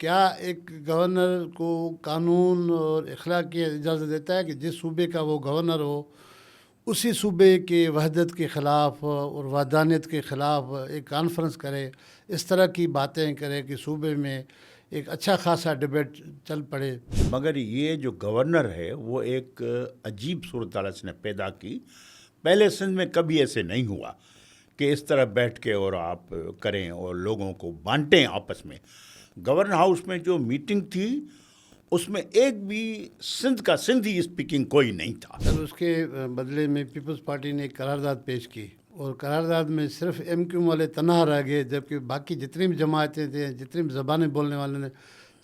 क्या एक गवर्नर को कानून और अखलाक की इजाज़त देता है कि जिस सूबे का वो गवर्नर हो उसी सूबे के वहदत के ख़िलाफ़ और वहदानियत के ख़िलाफ़ एक कॉन्फ्रेंस करे, इस तरह की बातें करे कि सूबे में एक अच्छा खासा डिबेट चल पड़े। मगर ये जो गवर्नर है वो एक अजीब सूरत हाल इसने पैदा की। पहले सिंध में कभी ऐसे नहीं हुआ कि इस तरह बैठ के और आप करें और लोगों को बांटें आपस में। गवर्नर हाउस में जो मीटिंग थी उसमें एक भी सिंध का सिंधी स्पीकिंग कोई नहीं था। सर उसके बदले में पीपल्स पार्टी ने एक करारदाद पेश की और करारदाद में सिर्फ MQ वाले तनहा रह गए, जबकि बाकी जितनी भी जमातें थे, जितनी भी ज़बानें बोलने वाले ने,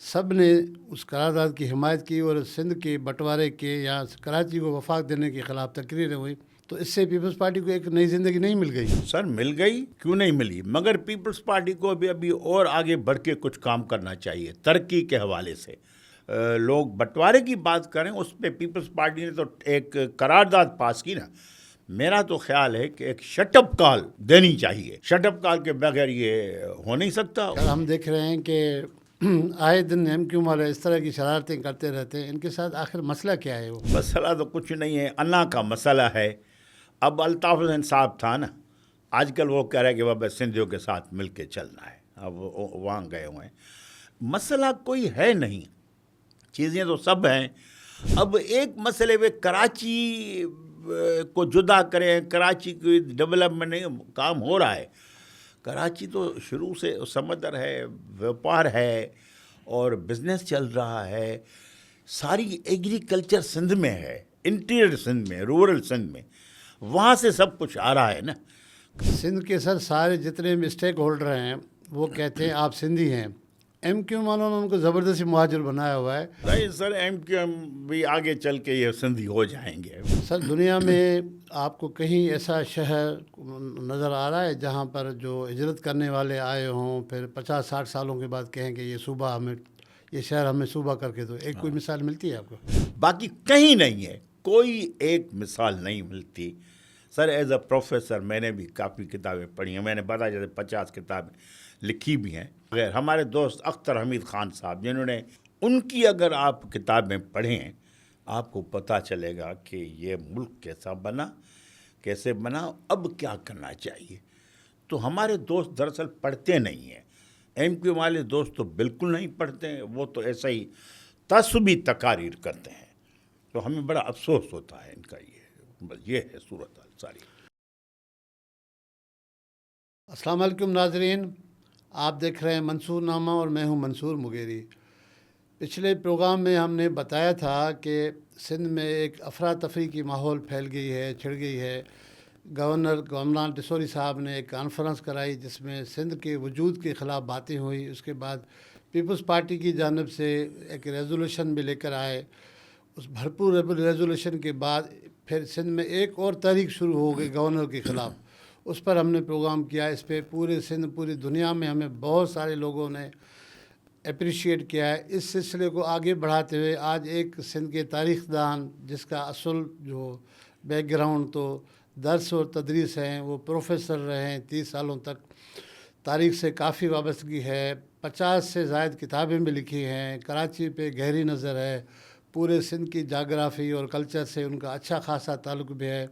सब ने उस करारदाद की हिमायत की और सिंध के बंटवारे के या कराची को वफाक देने के ख़िलाफ़ तकरीरें हुई। तो इससे पीपल्स पार्टी को एक नई ज़िंदगी नहीं मिल गई। सर मिल गई, क्यों नहीं मिली, मगर पीपल्स पार्टी को अभी और आगे बढ़ के कुछ काम करना चाहिए तरक्की के हवाले से। लोग बंटवारे की बात करें, उस पर पीपल्स पार्टी ने तो एक करारदाद पास की ना। मेरा तो ख्याल है कि एक शटअप कॉल देनी चाहिए। शटअप कॉल के बगैर ये हो नहीं सकता। हम देख रहे हैं कि आए दिन MQ वाले इस तरह की शरारतें करते रहते हैं, इनके साथ आखिर मसला क्या है? वो मसला तो कुछ नहीं है, अन्ना का मसला है। अब अल्ताफ हुसैन साहब था ना, आजकल वो कह रहा है कि बाबा सिंधियों के साथ मिल के चलना है, अब वहाँ गए हुए हैं। मसला कोई है नहीं, चीज़ें तो सब हैं। अब एक मसले में कराची को जुदा करें, कराची की डेवलपमेंट नहीं, काम हो रहा है। कराची तो शुरू से समंदर है, व्यापार है और बिजनेस चल रहा है। सारी एग्रीकल्चर सिंध में है, इंटीरियर सिंध में, रूरल सिंध में, वहाँ से सब कुछ आ रहा है ना। सिंध के सर सारे जितने भी स्टेक होल्डर हैं वो कहते हैं आप सिंधी हैं। MQ वालों ने उनको ज़बरदस्ती मुहाजिर बनाया हुआ है। नहीं सर, MQ भी आगे चल के ये सिंधी हो जाएंगे। सर दुनिया में आपको कहीं ऐसा शहर नज़र आ रहा है जहाँ पर जो हिजरत करने वाले आए हों, फिर 50-60 सालों के बाद कहें कि ये सूबा हमें, ये शहर हमें सूबा करके दो? एक कोई मिसाल मिलती है आपको? बाकी कहीं नहीं है, कोई एक मिसाल नहीं मिलती। सर एज अ प्रोफेसर मैंने भी काफ़ी किताबें पढ़ी हैं, मैंने बताया जैसे 50 किताबें लिखी भी हैं। अगर हमारे दोस्त अख्तर हमीद खान साहब, जिन्होंने, उनकी अगर आप किताबें पढ़ें आपको पता चलेगा कि ये मुल्क कैसा बना, कैसे बना, अब क्या करना चाहिए। तो हमारे दोस्त दरअसल पढ़ते नहीं हैं। MQ वाले दोस्त तो बिल्कुल नहीं पढ़ते हैं, वो तो ऐसा ही तस्बी तकारीर करते हैं। तो हमें बड़ा अफसोस होता है इनका। ये बस ये है सूरत हाल सारी। अस्सलाम वालेकुम नाजरीन, आप देख रहे हैं मंसूरनामा और मैं हूं मंसूर मुगेरी। पिछले प्रोग्राम में हमने बताया था कि सिंध में एक अफरा तफरी की माहौल फैल गई है, छिड़ गई है। गवर्नर गमरान टिसोरी साहब ने एक कॉन्फ्रेंस कराई जिसमें सिंध के वजूद के ख़िलाफ़ बातें हुई। उसके बाद पीपल्स पार्टी की जानिब से एक रेजोल्यूशन भी लेकर आए। उस भरपूर रेजोल्यूशन के बाद फिर सिंध में एक और तहरीक शुरू हो गई गवर्नर के ख़िलाफ़। उस पर हमने प्रोग्राम किया। इस पर पूरे सिंध, पूरी दुनिया में हमें बहुत सारे लोगों ने अप्रिशिएट किया है। इस सिलसिले को आगे बढ़ाते हुए आज एक सिंध के तारीख़दान, जिसका असल जो बैकग्राउंड तो दर्स और तदरीस हैं, वो प्रोफेसर रहे हैं 30 सालों तक, तारीख़ से काफ़ी वाबस्तगी है, 50 से ज़ायद किताबें भी लिखी हैं, कराची पे गहरी नज़र है, पूरे सिंध की जाग्राफ़ी और कल्चर से उनका अच्छा खासा ताल्लुक़ भी है।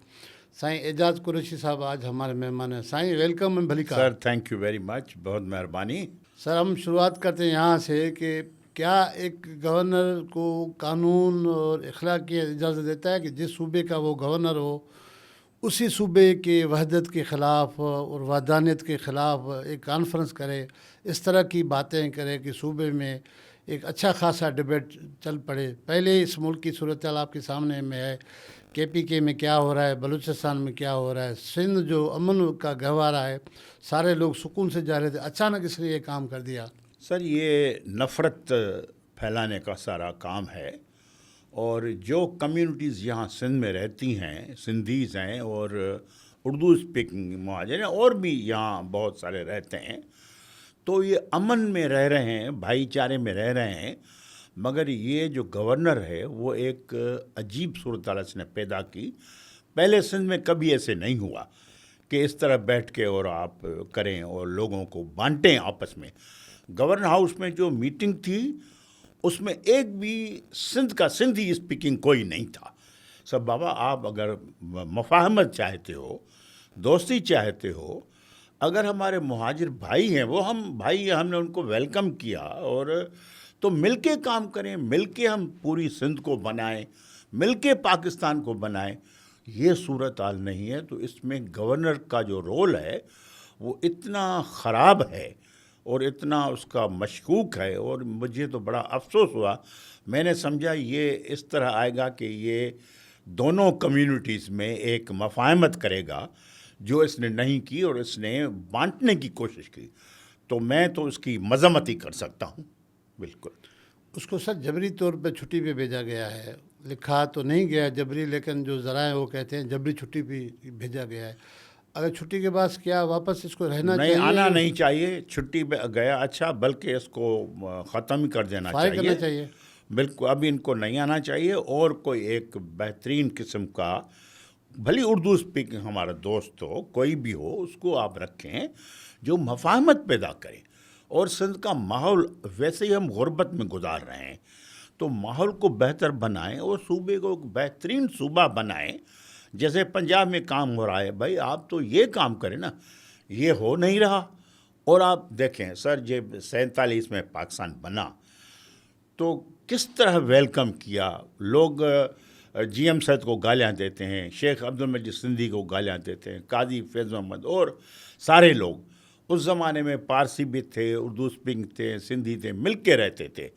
साईं एजाज कुरैशी साहब आज हमारे मेहमान हैं। साईं वेलकम एंड भलीका। Sir thank you very much, बहुत मेहरबानी। सर हम शुरुआत करते हैं यहाँ से कि क्या एक गवर्नर को कानून और अखलाक की इजाज़त देता है कि जिस सूबे का वो गवर्नर हो उसी सूबे के वहदत के ख़िलाफ़ और वहदानियत के ख़िलाफ़ एक कॉन्फ्रेंस करे, इस तरह की बातें करे कि सूबे में एक अच्छा खासा डिबेट चल पड़े? पहले इस मुल्क की सूरत हाल आपके सामने में है, KPK में क्या हो रहा है, बलूचिस्तान में क्या हो रहा है, सिंध जो अमन का गहवारा है, सारे लोग सुकून से जा रहे थे, अचानक इसलिए ये काम कर दिया। सर ये नफ़रत फैलाने का सारा काम है। और जो कम्युनिटीज़ यहाँ सिंध में रहती हैं, सिंधीज़ हैं और उर्दू स्पीकिंग मुहाजिर हैं, और भी यहाँ बहुत सारे रहते हैं, तो ये अमन में रह रहे हैं, भाईचारे में रह रहे हैं। मगर ये जो गवर्नर है वो एक अजीब सूरत हाल इसने पैदा की। पहले सिंध में कभी ऐसे नहीं हुआ कि इस तरह बैठ के और आप करें और लोगों को बांटें आपस में। गवर्नर हाउस में जो मीटिंग थी उसमें एक भी सिंधी स्पीकिंग कोई नहीं था। सब बाबा, आप अगर मफाहमत चाहते हो, दोस्ती चाहते हो, अगर हमारे मुहाजिर भाई हैं, वो हम भाई हैं, हमने उनको वेलकम किया, और तो मिलके काम करें, मिलके हम पूरी सिंध को बनाएं, मिलके पाकिस्तान को बनाएं। ये सूरत हाल नहीं है। तो इसमें गवर्नर का जो रोल है वो इतना ख़राब है और इतना उसका मशकूक है, और मुझे तो बड़ा अफसोस हुआ। मैंने समझा ये इस तरह आएगा कि ये दोनों कम्युनिटीज़ में एक मफाहमत करेगा, जो इसने नहीं की, और इसने बांटने की कोशिश की। तो मैं तो उसकी मजम्मत ही कर सकता हूँ। बिल्कुल। उसको सर जबरी तौर पे छुट्टी पे भेजा गया है, लिखा तो नहीं गया जबरी, लेकिन जो ज़राए वो कहते हैं जबरी छुट्टी पे भेजा गया है। अगर छुट्टी के बाद क्या वापस इसको रहना नहीं, चाहिए? आना नहीं चाहिए। छुट्टी पे गया अच्छा, बल्कि इसको ख़त्म ही कर देना फायर करना चाहिए। चाहिए। बिल्कुल, अभी इनको नहीं आना चाहिए, और कोई एक बेहतरीन किस्म का, भली उर्दू स्पीकिंग हमारा दोस्त हो, कोई भी हो, उसको आप रखें जो मफाहमत पैदा करे। और सिंध का माहौल, वैसे ही हम गुर्बत में गुजार रहे हैं, तो माहौल को बेहतर बनाएं और सूबे को बेहतरीन सूबा बनाएं। जैसे पंजाब में काम हो रहा है, भाई आप तो ये काम करें ना, ये हो नहीं रहा। और आप देखें सर, जब 47 में पाकिस्तान बना तो किस तरह वेलकम किया लोग। GM सैद को गालियाँ देते हैं, शेख अब्दुल मजीद सिंधी को गालियाँ देते हैं, काजी फैज़ मोहम्मद और सारे लोग। उस ज़माने में पारसी भी थे, उर्दू स्पीकिंग थे, सिंधी थे, मिल के रहते थे।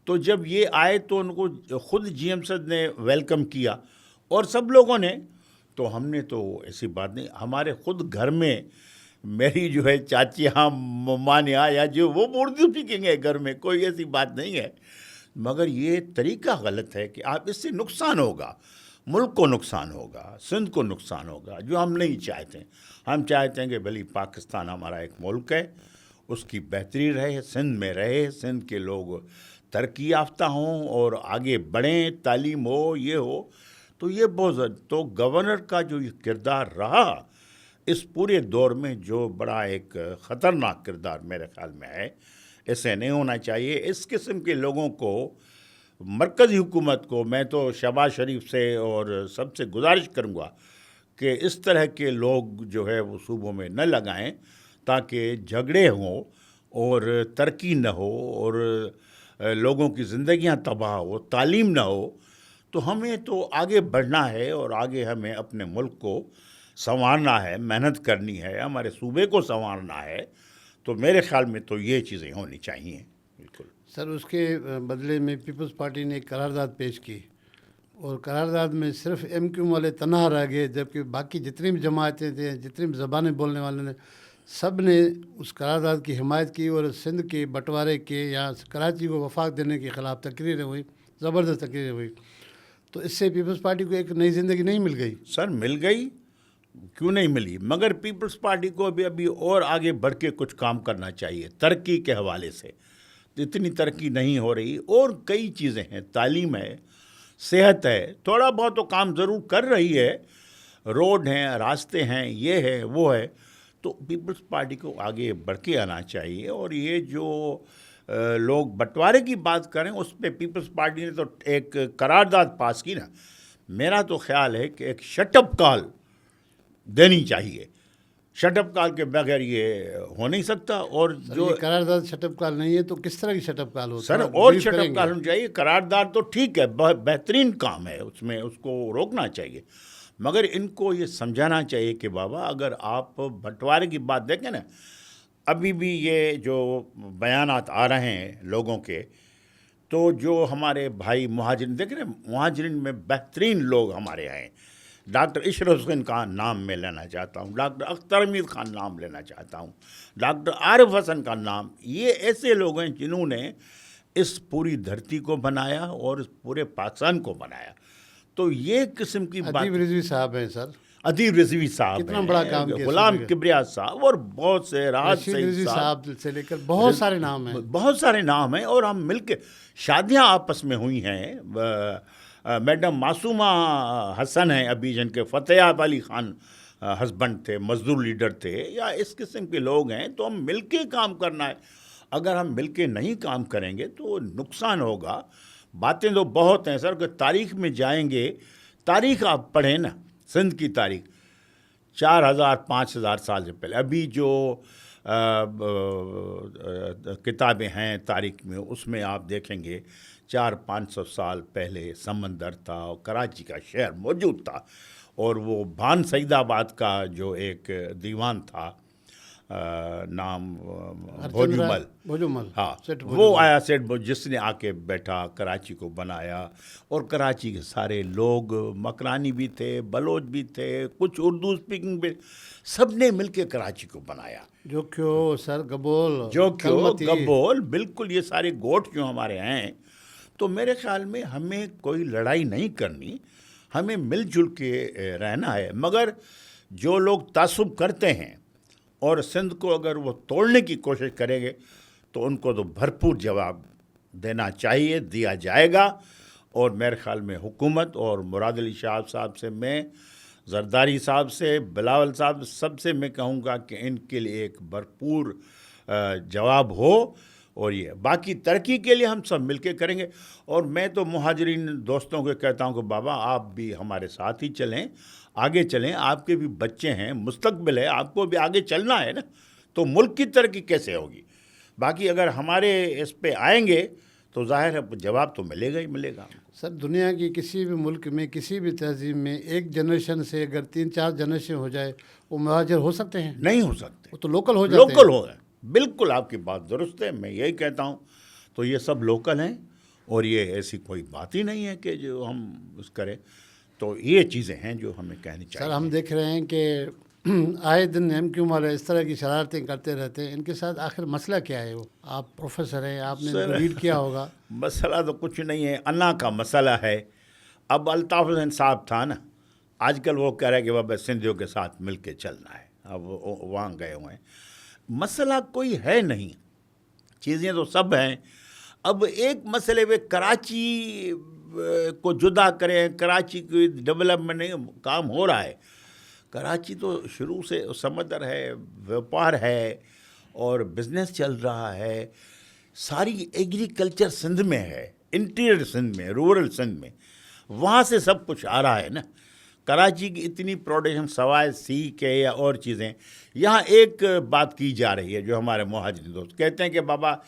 तो जब ये आए तो उनको ख़ुद GM सैद ने वेलकम किया, और सब लोगों ने। तो हमने तो ऐसी बात नहीं, हमारे ख़ुद घर में मेरी जो है चाची, हाँ मम्मान या जो, वो उर्दू स्पीकिंग है घर में, कोई ऐसी बात नहीं है। मगर ये तरीका गलत है कि आप, इससे नुकसान होगा, मुल्क को नुकसान होगा, सिंध को नुकसान होगा, जो हम नहीं चाहते। हम चाहते हैं कि भली पाकिस्तान हमारा एक मुल्क है, उसकी बेहतरी रहे, सिंध में रहे, सिंध के लोग तरक्की याफ्ता हों और आगे बढ़ें, तालीम हो, ये हो। तो ये बहुत, तो गवर्नर का जो ये किरदार रहा इस पूरे दौर में, जो बड़ा एक ख़तरनाक किरदार मेरे ख्याल में है, ऐसे नहीं होना चाहिए। इस किस्म के लोगों को, मरकज़ी हुकूमत को, मैं तो शहबाज शरीफ से और सबसे गुजारिश करूँगा कि इस तरह के लोग जो है वो सूबों में न लगाएं, ताकि झगड़े हों और तरक्की न हो, और लोगों की ज़िंदगियां तबाह हो, तालीम न हो। तो हमें तो आगे बढ़ना है, और आगे हमें अपने मुल्क को संवारना है, मेहनत करनी है, हमारे सूबे को संवारना है। तो मेरे ख्याल में तो ये चीज़ें होनी चाहिए। बिल्कुल सर, उसके बदले में पीपल्स पार्टी ने एक करारदाद पेश की, और करारदाद में सिर्फ MQ वाले तनहा रह गए, जबकि बाकी जितनी भी जमातें थे, जितनी भी ज़बानें बोलने वाले ने, सब ने उस करारदाद की हिमायत की, और सिंध के बंटवारे के या कराची को वफाक देने के ख़िलाफ़ तकरीरें हुई, ज़बरदस्त तकरीरें हुई। तो इससे पीपल्स पार्टी को एक नई ज़िंदगी नहीं मिल गई? सर, मिल गई, क्यों नहीं मिली, मगर पीपल्स पार्टी को अभी और आगे बढ़ के कुछ काम करना चाहिए तरक्की के हवाले से। इतनी तरक्की नहीं हो रही, और कई चीज़ें हैं, तालीम है, सेहत है, थोड़ा बहुत तो काम ज़रूर कर रही है, रोड हैं, रास्ते हैं, ये है वो है। तो पीपल्स पार्टी को आगे बढ़ के आना चाहिए। और ये जो लोग बंटवारे की बात करें, उस पर पीपल्स पार्टी ने तो एक करारदाद पास की ना। मेरा तो ख्याल है कि एक शटअप कॉल देनी चाहिए, शटअप कॉल के बगैर ये हो नहीं सकता। और जो करारदाद शटअप कॉल नहीं है तो किस तरह की शटअप कॉल हो सर, और शटअप कॉल होनी चाहिए। करारदाद तो ठीक है, बेहतरीन काम है, उसमें उसको रोकना चाहिए, मगर इनको ये समझाना चाहिए कि बाबा, अगर आप बंटवारे की बात देखें ना, अभी भी ये जो बयानात आ रहे हैं लोगों के, तो जो हमारे भाई मुहाजिरिन देख रहे हैं, मुहाजिरिन में बेहतरीन लोग हमारे हैं। डॉक्टर इशरत हुसैन का नाम मैं लेना चाहता हूँ, डॉक्टर अख्तर हमीद खान नाम लेना चाहता हूँ, डॉक्टर आरिफ हसन का नाम। ये ऐसे लोग हैं जिन्होंने इस पूरी धरती को बनाया और इस पूरे पाकिस्तान को बनाया। तो ये किस्म की बात। अदीब रिजवी साहब हैं सर, अदीब रिजवी साहब, कितना बड़ा काम किया, गुलाम किबरिया साहब, और बहुत से राहत सईद साहब से लेकर बहुत सारे नाम हैं, बहुत सारे नाम हैं। और हम मिलके शादियां आपस में हुई हैं। मैडम मासूमा हसन हैं अभी, जिनके फतेह अली खान हस्बैंड थे, मजदूर लीडर थे, या इस किस्म के लोग हैं। तो हम मिलके काम करना है। अगर हम मिलके नहीं काम करेंगे तो नुकसान होगा। बातें तो बहुत हैं सर, कि तारीख में जाएंगे, तारीख आप पढ़ें ना, सिंध की तारीख 4000-5000 साल से पहले। अभी जो किताबें हैं तारीख में, उसमें आप देखेंगे 400-500 साल पहले समंदर था और कराची का शहर मौजूद था। और वो भान सईदाबाद का जो एक दीवान था, नाम भोजूमल, हाँ, वो आया सेठ जिसने आके बैठा, कराची को बनाया। और कराची के सारे लोग, मकरानी भी थे, बलोच भी थे, कुछ उर्दू स्पीकिंग भी, सब ने मिलके कराची को बनाया। जो क्यों सर, गबोल, जो क्यों, गबोल, बिल्कुल, ये सारे गोट जो हमारे हैं। तो मेरे ख्याल में हमें कोई लड़ाई नहीं करनी, हमें मिलजुल के रहना है। मगर जो लोग तासुब करते हैं और सिंध को अगर वो तोड़ने की कोशिश करेंगे तो उनको तो भरपूर जवाब देना चाहिए, दिया जाएगा। और मेरे ख्याल में हुकूमत और मुराद अली शाह साहब से, मैं जरदारी साहब से, बिलावल साहब, सबसे मैं कहूँगा कि इनके लिए एक भरपूर जवाब हो। और ये बाकी तरक्की के लिए हम सब मिलके करेंगे। और मैं तो मुहाजिरीन दोस्तों को कहता हूँ कि बाबा आप भी हमारे साथ ही चलें, आगे चलें, आपके भी बच्चे हैं, मुस्तकबिल है, आपको भी आगे चलना है ना। तो मुल्क की तरक्की कैसे होगी? बाकी अगर हमारे इस पे आएंगे तो जाहिर है जवाब तो मिलेगा ही मिलेगा। सर, दुनिया की किसी भी मुल्क में, किसी भी तहजीब में एक जनरेशन से अगर 3-4 जनरेशन हो जाए, वो मुहाजिर हो सकते हैं? नहीं हो सकते, वो तो लोकल हो जाते हैं। लोकल हो गए। बिल्कुल आपकी बात दुरुस्त है, मैं यही कहता हूँ। तो ये सब लोकल हैं और ये ऐसी कोई बात ही नहीं है कि जो हम उस करें। तो ये चीज़ें हैं जो हमें कहनी चाहिए। सर, हम देख रहे हैं कि आए दिन MQ वाले इस तरह की शरारतें करते रहते हैं, इनके साथ आखिर मसला क्या है? वो आप प्रोफेसर हैं, आपने रीड किया होगा। मसला तो कुछ नहीं है, अन्ना का मसला है। अब अल्ताफ़ हुसैन साहब था ना, आजकल वो कह रहे हैं कि बाबा सिंधियों के साथ मिल के चलना है, अब वहाँ गए हुए हैं। मसला कोई है नहीं, चीज़ें तो सब हैं। अब एक मसले में कराची को जुदा करें, कराची की डेवलपमेंट नहीं, काम हो रहा है। कराची तो शुरू से समंदर है, व्यापार है और बिजनेस चल रहा है। सारी एग्रीकल्चर सिंध में है, इंटीरियर सिंध में, रूरल सिंध में, वहाँ से सब कुछ आ रहा है ना। कराची की इतनी प्रोडक्शन सवाए सी के या और चीज़ें, यहाँ एक बात की जा रही है जो हमारे मुहाजिर दोस्त कहते हैं कि बाबा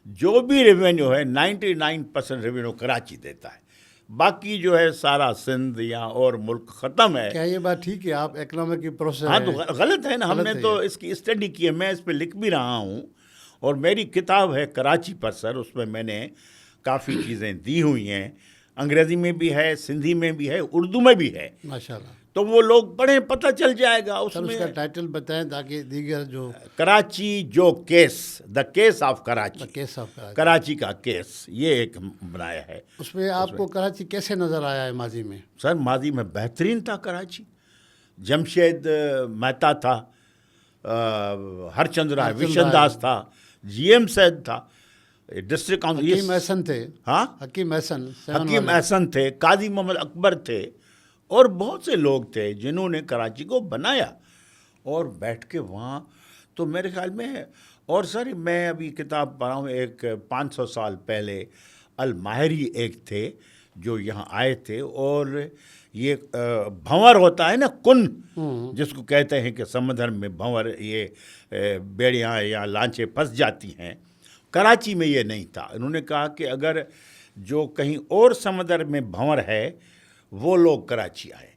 जो भी रेवेन्यू है 99% रेवेन्यू कराची देता है, बाकी जो है सारा सिंध या और मुल्क ख़त्म है। क्या ये बात ठीक है? आप इकोनॉमिक की प्रोसेस, हाँ, तो गलत है ना। हमने तो इसकी स्टडी की है, मैं इस पर लिख भी रहा हूँ और मेरी किताब है कराची पर सर, उसमें मैंने काफ़ी चीज़ें दी हुई हैं। अंग्रेज़ी में भी है, सिंधी में भी है, उर्दू में भी है। माशाल्लाह। तो वो लोग पढ़ें, पता चल जाएगा। सर, उसमें उसका टाइटल बताएं ताकि दीगर जो कराची जो case, the case of Karachi, case of Karachi का केस, ये एक बनाया है। उसमें आपको कराची कैसे नज़र आया है माजी में? सर, माजी में बेहतरीन था कराची। जमशेद मेहता था, हरचंद राय, विशन दास था, GM सैद था, डिस्ट्रिक्ट काउंसिल, हकीम एहसन थे। हाँ, हकीम एहसन थे, काजी मोहम्मद अकबर थे और बहुत से लोग थे जिन्होंने कराची को बनाया और बैठ के वहाँ। तो मेरे ख्याल में, और सर मैं अभी किताब पढ़ा हूँ, एक 500 साल पहले अल माहरी एक थे जो यहाँ आए थे। और ये भंवर होता है ना, कुन जिसको कहते हैं कि समंदर में भंवर, ये बेड़ियाँ या लांचें फंस जाती हैं, कराची में ये नहीं था। उन्होंने कहा कि अगर जो कहीं और समंदर में भंवर है वो लोग कराची आए।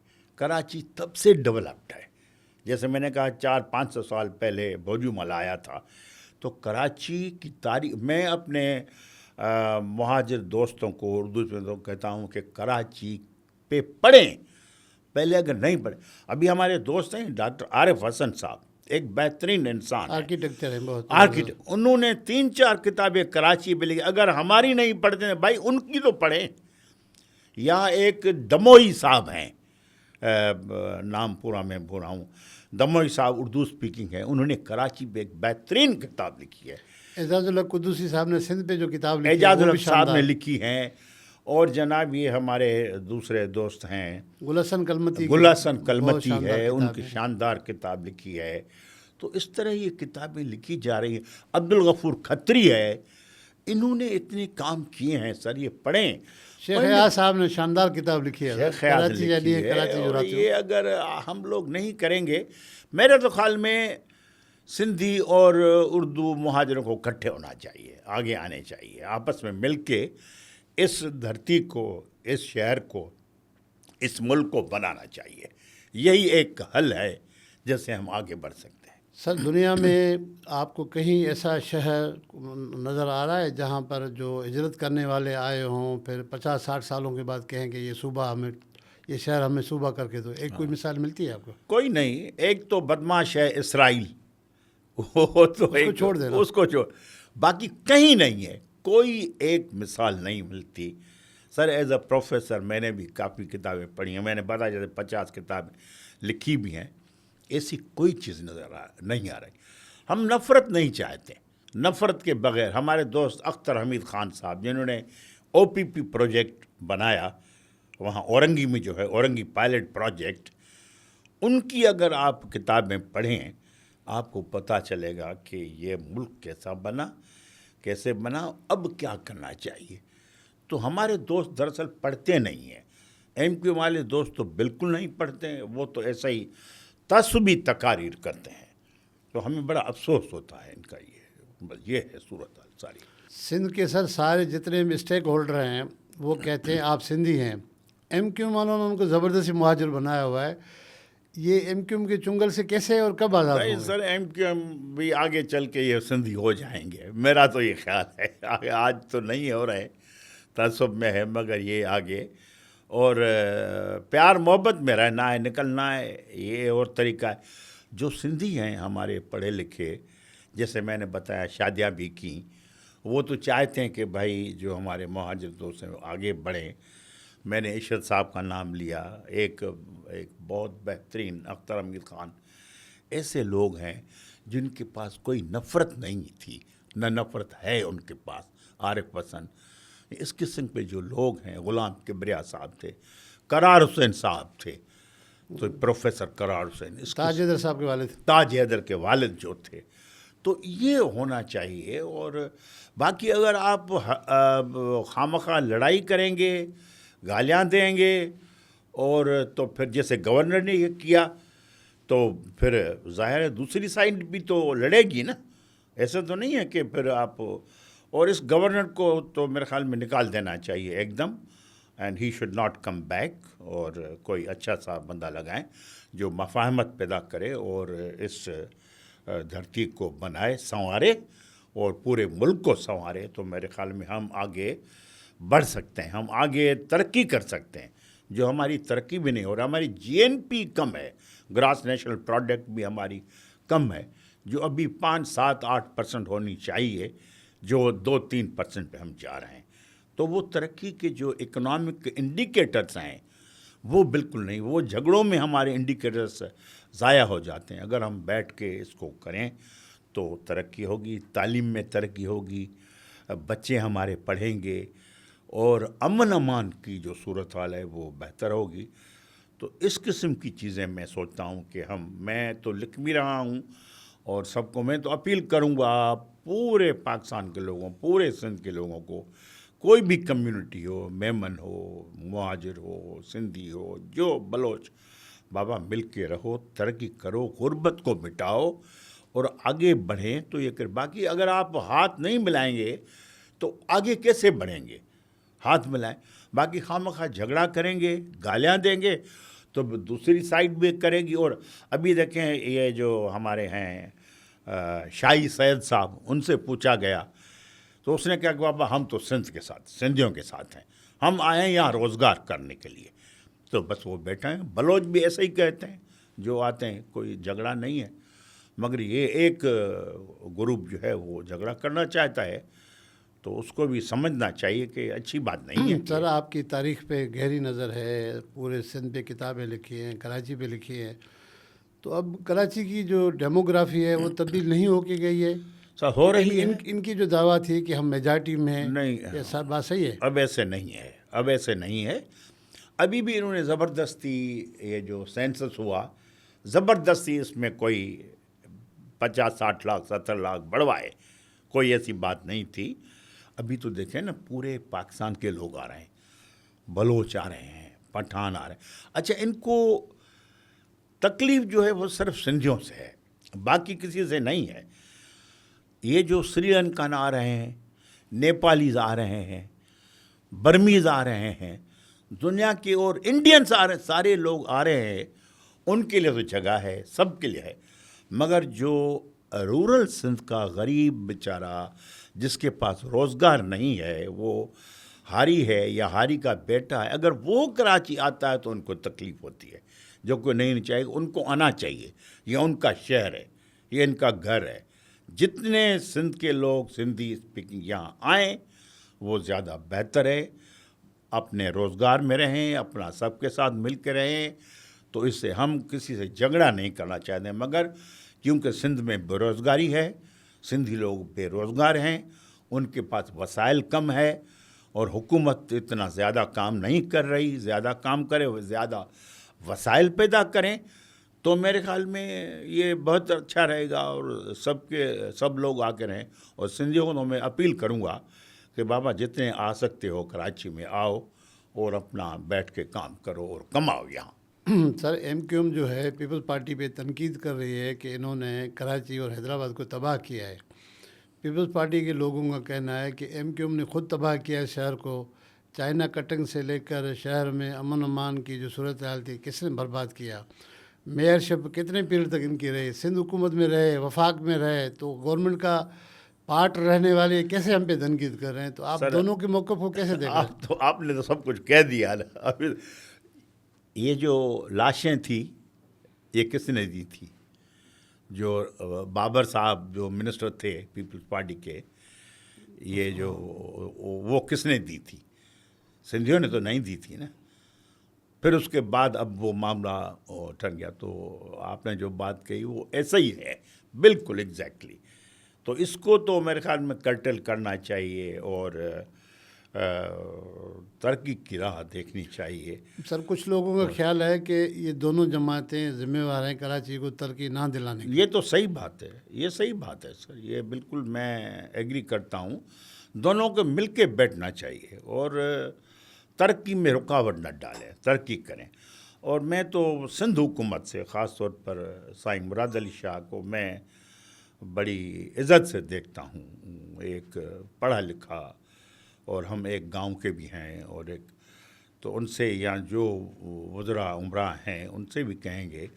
कराची तब से डेवलप्ड है। जैसे मैंने कहा 400-500 साल पहले भोजूमल आया था। तो कराची की तारीख, मैं अपने मुहाजिर दोस्तों को, उर्दू में तो कहता हूँ कि कराची पे पढ़ें, पहले अगर नहीं पढ़े। अभी हमारे दोस्त हैं डॉक्टर आरिफ हसन साहब, एक बेहतरीन इंसान, आर्किटेक्चर है, बहुत आर्किटेक्ट। उन्होंने 3-4 किताबें कराची पे लिखी। अगर हमारी नहीं पढ़ते हैं भाई, उनकी तो पढ़ें। यहाँ एक दमोही साहब हैं, नाम पूरा मैं भूल रहा हूँ, दमोही साहब उर्दू स्पीकिंग है, उन्होंने कराची पे एक बेहतरीन किताब लिखी है। एजाजुल हक कुद्दूसी साहब ने सिंध पे जो किताब लिखी है, एजाजुल हक साहब ने लिखी हैं। और जनाब ये हमारे दूसरे दोस्त हैं, गुलहसन कलमती है, उनकी शानदार किताब लिखी है। तो इस तरह ये किताबें लिखी जा रही हैं। अब्दुल गफूर खत्री है, इन्होंने इतने काम किए हैं सर, ये पढ़ें। शेख हयात साहब ने शानदार किताब लिखी है, शेख हयात कराची लिखी यानी है, कराची जो और रात ये अगर हम लोग नहीं करेंगे, मेरे तो ख्याल में सिंधी और उर्दू मुहाजिरों को इकट्ठे होना चाहिए, आगे आने चाहिए, आपस में मिलके इस धरती को, इस शहर को, इस मुल्क को बनाना चाहिए। यही एक हल है जिससे हम आगे बढ़ सकते हैं। सर, दुनिया में आपको कहीं ऐसा शहर नज़र आ रहा है जहाँ पर जो हिजरत करने वाले आए हों, फिर 50-60 सालों के बाद कहें कि ये सूबा हमें, ये शहर हमें सूबा करके दो? एक कोई मिसाल मिलती है आपको? कोई नहीं, एक तो बदमाश है इसराइल, वो तो उसको छोड़ देना। उसको छोड़, बाकी कहीं नहीं है, कोई एक मिसाल नहीं मिलती। सर एज अ प्रोफेसर मैंने भी काफ़ी किताबें पढ़ी हैं, मैंने बताया जैसे 50 किताबें लिखी भी हैं, ऐसी कोई चीज़ नहीं आ रही। हम नफ़रत नहीं चाहते, नफ़रत के बगैर हमारे दोस्त अख्तर हमीद ख़ान साहब जिन्होंने OPP प्रोजेक्ट बनाया वहाँ औरंगी में, जो है औरंगी पायलट प्रोजेक्ट, उनकी अगर आप किताबें पढ़ें आपको पता चलेगा कि ये मुल्क कैसा बना, कैसे बना, अब क्या करना चाहिए। तो हमारे दोस्त दरअसल पढ़ते नहीं हैं, MQ वाले दोस्त तो बिल्कुल नहीं पढ़ते हैं, वो तो ऐसा ही तस्बी तकारीर करते हैं। तो हमें बड़ा अफसोस होता है इनका। ये है सूरत हाल सारी। सिंध के सर सारे जितने भी स्टेक होल्डर हैं वो कहते हैं आप सिंधी हैं, MQ वालों ने उनको ज़बरदस्ती मुहाजिर बनाया हुआ है। ये MQ के चुंगल से कैसे और कब आज़ाद नहीं होंगे? सर, MQ भी आगे चल के ये सिंधी हो जाएंगे, मेरा तो ये ख्याल है। आज तो नहीं हो रहे, तसब में है, मगर ये आगे और प्यार मोहब्बत में रहना है, निकलना है, ये और तरीका है। जो सिंधी हैं हमारे पढ़े लिखे, जैसे मैंने बताया शादियाँ भी की, वो तो चाहते हैं कि भाई जो हमारे मुहाजिर दोस्त हैं वो आगे बढ़ें। मैंने इशरत साहब का नाम लिया, एक बहुत बेहतरीन अख्तर हमीद ख़ान, ऐसे लोग हैं जिनके पास कोई नफ़रत नहीं थी, न नफ़रत है उनके पास। आरिफ पसंद, इस किस्म के जो लोग हैं, ग़ुलाम किबरिया साहब थे, करार हुसैन साहब थे, तो प्रोफेसर करार हुसैन, ताज हैदर साहब के वालिद, ताज हैदर के वालिद जो थे। तो ये होना चाहिए। और बाकी अगर आप खामखा लड़ाई करेंगे, गालियाँ देंगे, और तो फिर जैसे गवर्नर ने ये किया, तो फिर ज़ाहिर है दूसरी साइड भी तो लड़ेगी ना। ऐसा तो नहीं है कि फिर आप, और इस गवर्नर को तो मेरे ख्याल में निकाल देना चाहिए एकदम, and he should not come back, और कोई अच्छा सा बंदा लगाएं जो मफाहमत पैदा करे और इस धरती को बनाए, संवारे, और पूरे मुल्क को संवारे। तो मेरे ख्याल में हम आगे बढ़ सकते हैं, हम आगे तरक्की कर सकते हैं। जो हमारी तरक्की भी नहीं हो रहा, हमारी GNP कम है, ग्रास नेशनल प्रोडक्ट भी हमारी कम है, जो अभी 5-7-8% होनी चाहिए, जो 2-3% पे हम जा रहे हैं। तो वो तरक्की के जो इकोनॉमिक इंडिकेटर्स हैं वो बिल्कुल नहीं, वो झगड़ों में हमारे इंडिकेटर्स ज़ाया हो जाते हैं। अगर हम बैठ के इसको करें तो तरक्की होगी, तालीम में तरक्की होगी, बच्चे हमारे पढ़ेंगे, और अमन अमान की जो सूरत हाल है वो बेहतर होगी। तो इस किस्म की चीज़ें मैं सोचता हूँ कि मैं तो लिख भी रहा हूँ, और सबको मैं तो अपील करूँगा, पूरे पाकिस्तान के लोगों, पूरे सिंध के लोगों को, कोई भी कम्युनिटी हो, मेमन हो, मुहाजिर हो, सिंधी हो, जो बलोच, बाबा मिल के रहो, तरक्की करो, गुर्बत को मिटाओ और आगे बढ़ें। तो ये कर, बाकी अगर आप हाथ नहीं मिलाएंगे तो आगे कैसे बढ़ेंगे? हाथ मिलाएं। बाकी खामखा झगड़ा करेंगे, गालियाँ देंगे, तो दूसरी साइड भी करेगी। और अभी देखें, ये जो हमारे हैं शाही सैयद साहब, उनसे पूछा गया तो उसने क्या कहा, बाबा हम तो सिंध के साथ, सिंधियों के साथ हैं, हम आए हैं यहाँ रोज़गार करने के लिए। तो बस वो बैठे हैं। बलोच भी ऐसे ही कहते हैं जो आते हैं, कोई झगड़ा नहीं है। मगर ये एक ग्रुप जो है वो झगड़ा करना चाहता है, तो उसको भी समझना चाहिए कि अच्छी बात नहीं है। सर, आपकी तारीख़ पे गहरी नज़र है, पूरे सिंध पे किताबें लिखी हैं, कराची पे लिखी हैं, तो अब कराची की जो डेमोग्राफी है वो तब्दील नहीं हो के गई है? सर हो रही है। इनकी जो दावा थी कि हम मेजॉरिटी में हैं, नहीं, ये सब बात सही है? अब ऐसे नहीं है, अब ऐसे नहीं है। अभी भी इन्होंने ज़बरदस्ती, ये जो सेंसस हुआ, ज़बरदस्ती इसमें कोई 50-60 लाख 70 लाख बढ़वाए, कोई ऐसी बात नहीं थी। अभी तो देखें ना, पूरे पाकिस्तान के लोग आ रहे हैं, बलोच आ रहे हैं, पठान आ रहे हैं। अच्छा, इनको तकलीफ़ जो है वो सिर्फ सिंधियों से है, बाकी किसी से नहीं है। ये जो श्रीलंकन आ रहे हैं, नेपालीज आ रहे हैं, बर्मीज़ आ रहे हैं, दुनिया के और इंडियंस आ रहे हैं, सारे लोग आ रहे हैं, उनके लिए तो जगह है, सबके लिए है। मगर जो रूरल सिंध का गरीब बेचारा जिसके पास रोज़गार नहीं है, वो हारी है या हारी का बेटा है, अगर वो कराची आता है तो उनको तकलीफ़ होती है। जो कोई नहीं चाहिए, उनको आना चाहिए, ये उनका शहर है, ये इनका घर है। जितने सिंध के लोग सिंधी स्पीकिंग यहाँ आएँ वो ज़्यादा बेहतर है, अपने रोज़गार में रहें, अपना सबके साथ मिल के रहें। तो इससे हम किसी से झगड़ा नहीं करना चाहते, मगर क्योंकि सिंध में बेरोज़गारी है, सिंधी लोग बेरोज़गार हैं, उनके पास वसाइल कम है और हुकूमत इतना ज़्यादा काम नहीं कर रही। ज़्यादा काम करे, वो ज़्यादा वसाइल पैदा करें, तो मेरे ख़्याल में ये बहुत अच्छा रहेगा और सब लोग आके रहें। और सिंधियों को मैं अपील करूँगा कि बाबा जितने आ सकते हो कराची में आओ और अपना बैठ के काम करो और कमाओ यहाँ। सर, MQM जो है पीपल्स पार्टी पे तनकीद कर रही है कि इन्होंने कराची और हैदराबाद को तबाह किया है। पीपल्स पार्टी के लोगों का कहना है कि MQM ने खुद तबाह किया है शहर को। चाइना कटिंग से लेकर शहर में अमन अमान की जो सूरत हाल थी, किसने बर्बाद किया। मेयरशिप कितने पीरियड तक इनकी रही, सिंध हुकूमत में रहे, वफाक में रहे, तो गवर्नमेंट का पार्ट रहने वाले कैसे हम पे तनकीद कर रहे हैं। तो आप दोनों के मौक़िफ़ को कैसे देख रहे हैं? आपने तो सब कुछ कह दिया ना। अभी ये जो लाशें थी, ये किसने दी थी? जो बाबर साहब जो मिनिस्टर थे पीपल्स पार्टी के, ये जो वो किसने दी थी? सिंधियों ने तो नहीं दी थी ना। फिर उसके बाद अब वो मामला टल गया। तो आपने जो बात कही वो ऐसा ही है, बिल्कुल एग्जैक्टली। तो इसको तो मेरे ख्याल में कर्टल करना चाहिए और तरक्की की राह देखनी चाहिए। सर, कुछ लोगों का ख्याल है कि ये दोनों जमातें जिम्मेवार हैं कराची को तरक्की ना दिलाने की। ये तो सही बात है, ये सही बात है सर, ये बिल्कुल मैं एग्री करता हूँ। दोनों को मिल के बैठना चाहिए और तरक्की में रुकावट न डालें, तरक्की करें। और मैं तो सिंध हुकूमत से ख़ास तौर पर साईं मुराद अली शाह को मैं बड़ी इज़्ज़त से देखता हूँ। एक पढ़ा लिखा, और हम एक गांव के भी हैं, और एक तो उनसे या जो वज़रा उमरा हैं उनसे भी कहेंगे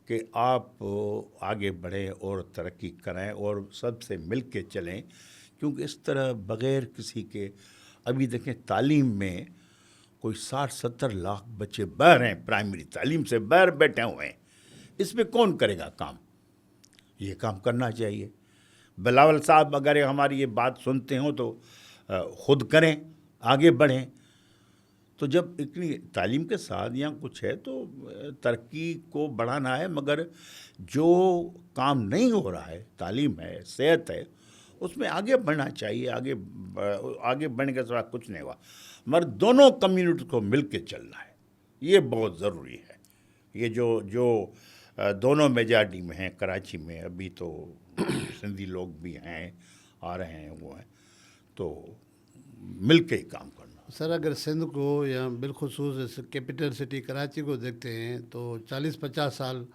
कि आप आगे बढ़ें और तरक्की करें और सबसे मिल के चलें। क्योंकि इस तरह बग़ैर किसी के, अभी देखें तालीम में कोई 60-70 लाख बच्चे बाहर हैं, प्राइमरी तालीम से बाहर बैठे हुए हैं। इसमें कौन करेगा काम? ये काम करना चाहिए। बिलावल साहब अगर हमारी ये बात सुनते हो तो ख़ुद करें, आगे बढ़ें। तो जब इतनी तालीम के साथ या कुछ है तो तरक्की को बढ़ाना है, मगर जो काम नहीं हो रहा है, तालीम है, सेहत है, उसमें आगे बढ़ना चाहिए। आगे बढ़ने के सिवा कुछ नहीं हुआ, मगर दोनों कम्युनिटी को मिल के चलना है, ये बहुत ज़रूरी है। ये जो दोनों मेजॉरिटी में हैं कराची में, अभी तो सिंधी लोग भी हैं, आ रहे हैं, वो हैं, तो मिल के ही काम करना। सर, अगर सिंध को या बिलखुसूस कैपिटल सिटी कराची को देखते हैं तो 40-50 साल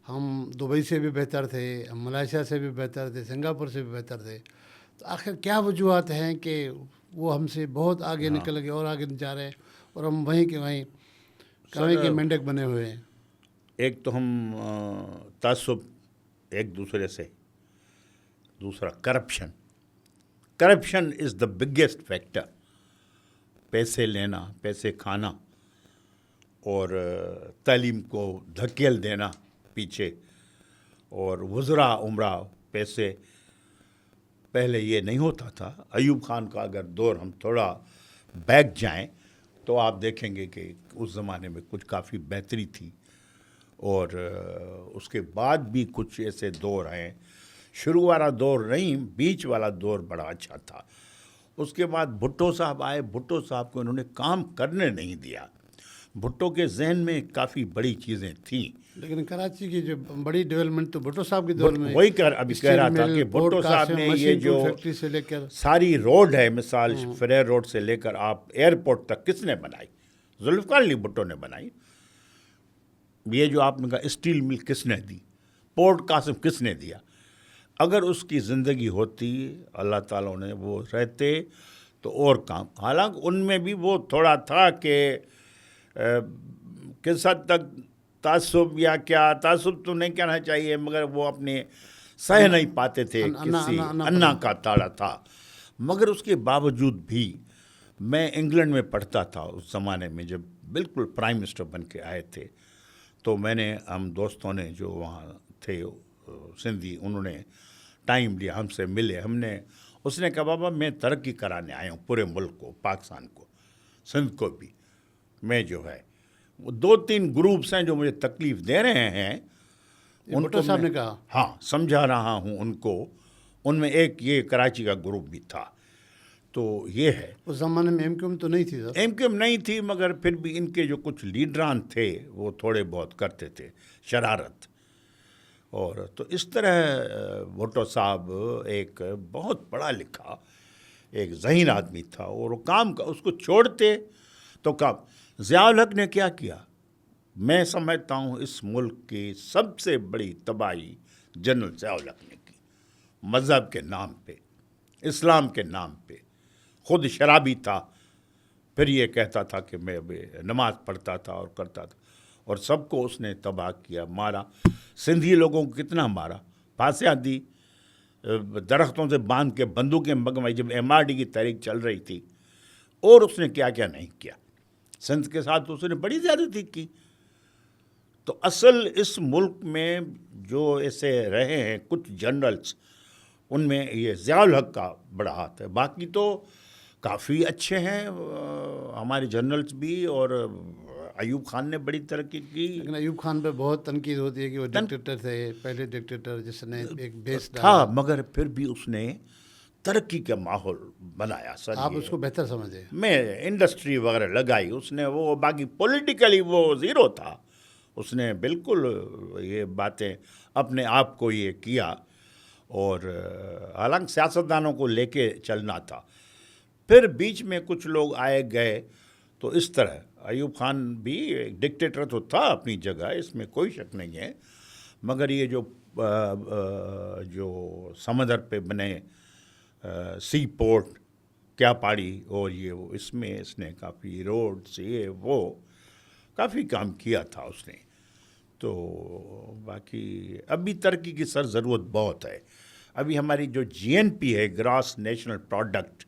हम दुबई से भी बेहतर थे, हम मलेशिया से भी बेहतर थे, सिंगापुर से भी बेहतर थे। तो आखिर क्या वजूहत हैं कि वो हमसे बहुत आगे निकल गए और आगे जा रहे हैं और हम वहीं के वहीं कहीं के मेंढक बने हुए हैं? एक तो हम तासुब एक दूसरे से, दूसरा corruption is the biggest factor. पैसे लेना, पैसे खाना और तालीम को धकेल देना पीछे, और वज़रा उमरा पैसे। पहले ये नहीं होता था। अयूब खान का अगर दौर हम थोड़ा बैक जाएं तो आप देखेंगे कि उस ज़माने में कुछ काफ़ी बेहतरी थी, और उसके बाद भी कुछ ऐसे दौर हैं। शुरू वाला दौर नहीं, बीच वाला दौर बड़ा अच्छा था। उसके बाद भुट्टो साहब आए, भुट्टो साहब को उन्होंने काम करने नहीं दिया। भुट्टो के जहन में काफ़ी बड़ी चीज़ें थीं। लेकिन कराची की जो बड़ी डेवलपमेंट तो भुट्टो साहब के दौर में, वही अभी कह रहा था कि भुट्टो साहब ने ये जो फैक्ट्री से लेकर सारी रोड है, मिसाल फ्रेयर रोड से लेकर आप एयरपोर्ट तक किसने बनाई? जुल्फ़िकार अली भुट्टो ने बनाई। ये जो आपने कहा स्टील मिल किसने दी? पोर्ट कासिम किसने दिया? अगर उसकी ज़िंदगी होती, अल्लाह ताला ने वो रहते तो और काम। हालांकि उनमें भी वो थोड़ा था कि किस हद तक तासुब या क्या, तासुब तो नहीं कहना चाहिए, मगर वो अपने सह नहीं पाते थे, किसी अन्ना का ताड़ा था। मगर उसके बावजूद भी मैं इंग्लैंड में पढ़ता था उस ज़माने में, जब बिल्कुल प्राइम मिनिस्टर बन के आए थे। तो हम दोस्तों ने जो वहाँ थे सिंधी, उन्होंने टाइम लिया, हमसे मिले। उसने कहा बाबा मैं तरक्की कराने आया हूँ पूरे मुल्क को, पाकिस्तान को, सिंध को भी। मैं जो है वो 2-3 ग्रुप्स हैं जो मुझे तकलीफ़ दे रहे हैं, भुट्टो साहब ने कहा, हाँ समझा रहा हूँ उनको। उनमें एक ये कराची का ग्रुप भी था। तो ये है, उस ज़माने में एमक्यूएम तो नहीं थी सर। एमक्यूएम नहीं थी, मगर फिर भी इनके जो कुछ लीडरान थे वो थोड़े बहुत करते थे शरारत। और तो इस तरह भुट्टो साहब एक बहुत पढ़ा लिखा एक ज़हीन आदमी था, और वो काम का उसको छोड़ते तो काम। ज़ियाउल हक ने क्या किया? मैं समझता हूँ इस मुल्क की सबसे बड़ी तबाही जनरल ज़ियाउल हक ने की, मज़हब के नाम पे, इस्लाम के नाम पे। ख़ुद शराबी था, फिर ये कहता था कि मैं नमाज पढ़ता था और करता था, और सबको उसने तबाह किया, मारा। सिंधी लोगों को कितना मारा, फांसियाँ दी, दरख्तों से बांध के बंदूकें मंगवाई जब MRD की तहरीक चल रही थी। और उसने क्या क्या नहीं किया। सिंध के साथ उसने बड़ी ज़्यादती की। तो असल इस मुल्क में जो ऐसे रहे हैं कुछ जनरल्स, उनमें ये ज़ियाउल हक का बड़ा हाथ है। बाकी तो काफ़ी अच्छे हैं हमारे जनरल्स भी, और अयूब खान ने बड़ी तरक्की की। लेकिन अयूब खान पे बहुत तनकीद होती है कि वो डिक्टेटर थे, पहले डिक्टेटर जिसने एक बेस था, मगर फिर भी उसने तरक्की का माहौल बनाया। सर आप उसको बेहतर समझे। मैं इंडस्ट्री वगैरह लगाई उसने, वो बाकी पॉलिटिकली वो ज़ीरो था। उसने बिल्कुल ये बातें अपने आप को ये किया, और हालांकि सियासतदानों को लेके चलना था। फिर बीच में कुछ लोग आए गए, तो इस तरह अयूब खान भी एक डिक्टेटर तो था अपनी जगह, इसमें कोई शक नहीं है। मगर ये जो समंदर पे बने सी पोर्ट क्या पाड़ी और ये वो, इसमें इसने काफ़ी रोड्स ये वो काफ़ी काम किया था उसने। तो बाकी अभी तरक्की की सर ज़रूरत बहुत है। अभी हमारी जो GNP है, ग्रॉस नेशनल प्रोडक्ट,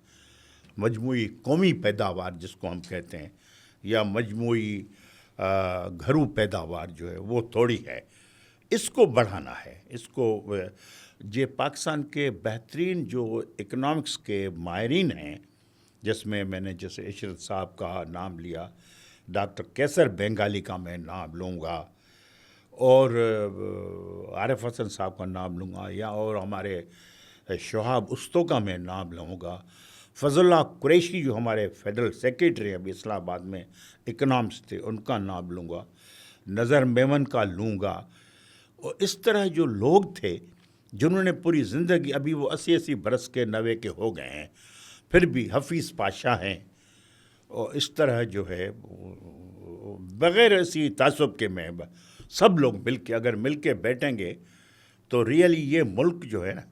मजमूई कौमी पैदावार जिसको हम कहते हैं, या मजमूई घरू पैदावार जो है वो थोड़ी है, इसको बढ़ाना है। इसको जे पाकिस्तान के बेहतरीन जो इकनॉमिक्स के माहिरीन हैं, जिसमें मैंने जैसे इशरत साहब का नाम लिया, डॉक्टर कैसर बेंगाली का मैं नाम लूँगा, और आरिफ हसन साहब का नाम लूँगा, या और हमारे शहाब उस्तो का मैं नाम लूँगा, फजलुल्लाह कुरैशी जो हमारे फेडरल सेक्रेटरी अभी इस्लामाबाद में इकनॉमिक्स थे, उनका नाम लूँगा, नज़र मेमन का लूँगा। और इस तरह जो लोग थे जिन्होंने पूरी ज़िंदगी, अभी वो 80-80 बरस के 90 के हो गए हैं, फिर भी हफीज़ पाशा हैं। और इस तरह जो है बग़ैर इसी तासुब के में सब लोग मिल के अगर मिल के बैठेंगे तो रियली ये मुल्क जो है ना